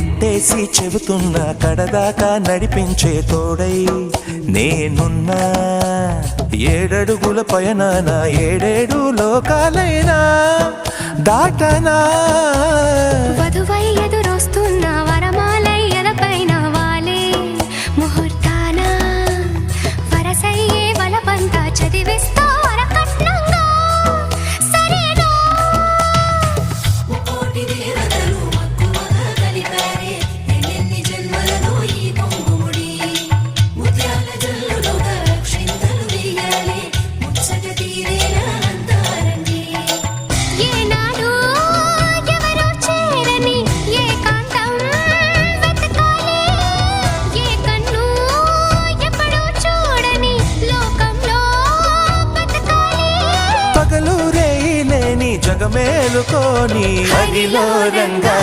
ఒట్టేసి చెబుతున్నా కడదాకా నడిపించే తోడై నేనున్నా. 7 అడుగుల పయనాన 7 లోకాలైనా దాటనా. వధువై ఎదురొస్తున్న వరమాలై ఎలపైన వాలే ముహూర్తాన వరసయ్యే వలపంతా చదివిస్తా వరకట్నంగా సరేనా. కోటి దేవతలు మక్కువగా కలిపారే ఎన్నెన్ని జన్మలలో ఈ పొంగుముడి ముత్యాల జల్లులుగా క్షింతలు వేయాలి ముచ్చట తీరేలా అంతారండి. ఏనాడు ఎవరో చేరని ఏకాంతం వెతకాలి. ఏ కన్ను ఎప్పుడూ చూడని లోకంలో బతకాలి. పగలు రేయి లేని జగమేలుకోని అదిలో రంగా